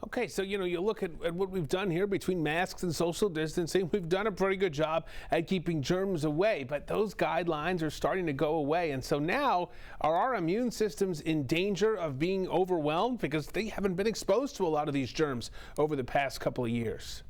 Okay, so you look at what we've done here between masks and social distancing. We've done a pretty good job at keeping germs away, but those guidelines are starting to go away. And so now, are our immune systems in danger of being overwhelmed because they haven't been exposed to a lot of these germs over the past couple of years?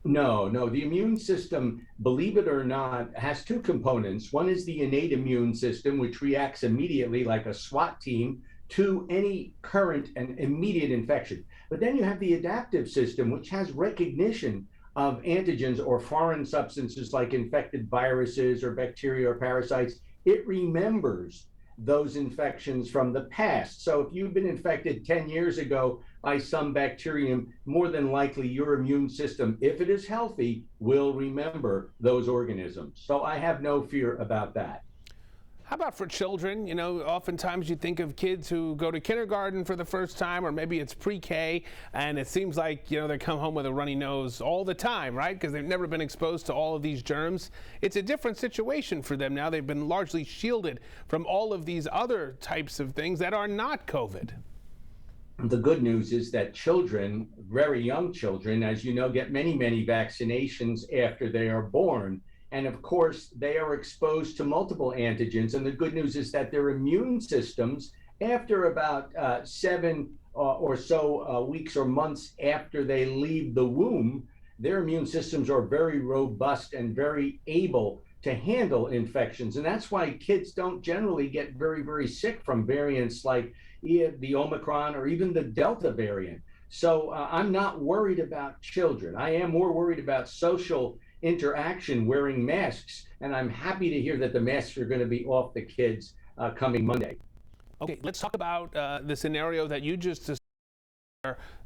No, no. The immune system, believe it or not, has two components. One is the innate immune system, which reacts immediately like a SWAT team to any current and immediate infection. But then you have the adaptive system, which has recognition of antigens or foreign substances like infected viruses or bacteria or parasites. It remembers those infections from the past. So if you've been infected 10 years ago by some bacterium, more than likely your immune system, if it is healthy, will remember those organisms. So I have no fear about that. How about for children? Oftentimes you think of kids who go to kindergarten for the first time, or maybe it's pre-K, and it seems like, they come home with a runny nose all the time, right? Because they've never been exposed to all of these germs. It's a different situation for them now. They've been largely shielded from all of these other types of things that are not COVID. The good news is that children, very young children, as you know, get many, many vaccinations after they are born. And of course, they are exposed to multiple antigens. And the good news is that their immune systems, after about 7 or so weeks or months after they leave the womb, their immune systems are very robust and very able to handle infections. And that's why kids don't generally get very, very sick from variants like the Omicron or even the Delta variant. So I'm not worried about children. I am more worried about social interaction, wearing masks. And I'm happy to hear that the masks are going to be off the kids coming Monday. Okay, let's talk about the scenario that you just described.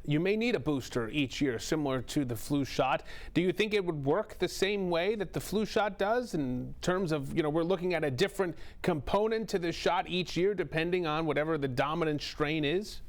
You may need a booster each year, similar to the flu shot. Do you think it would work the same way that the flu shot does in terms of, we're looking at a different component to the shot each year, depending on whatever the dominant strain is?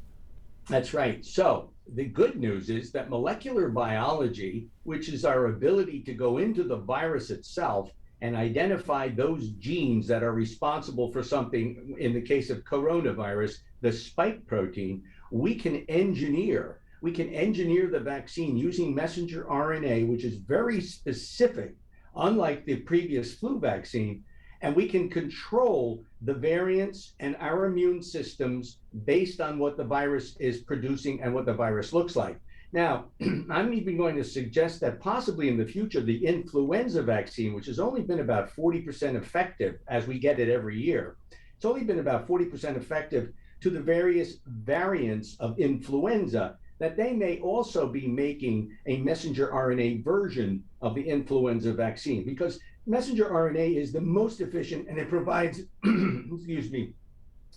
That's right. So the good news is that molecular biology, which is our ability to go into the virus itself and identify those genes that are responsible for something, in the case of coronavirus, the spike protein, we can engineer the vaccine using messenger RNA, which is very specific, unlike the previous flu vaccine, and we can control the variants and our immune systems based on what the virus is producing and what the virus looks like. Now, I'm even going to suggest that possibly in the future, the influenza vaccine, which has only been about 40% effective as we get it every year, it's only been about 40% effective to the various variants of influenza, that they may also be making a messenger RNA version of the influenza vaccine, because messenger RNA is the most efficient and it provides, excuse me,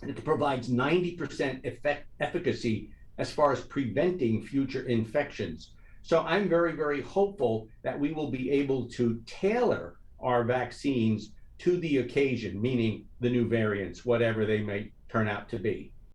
it provides 90% efficacy as far as preventing future infections. So I'm very, very hopeful that we will be able to tailor our vaccines to the occasion, meaning the new variants, whatever they may turn out to be.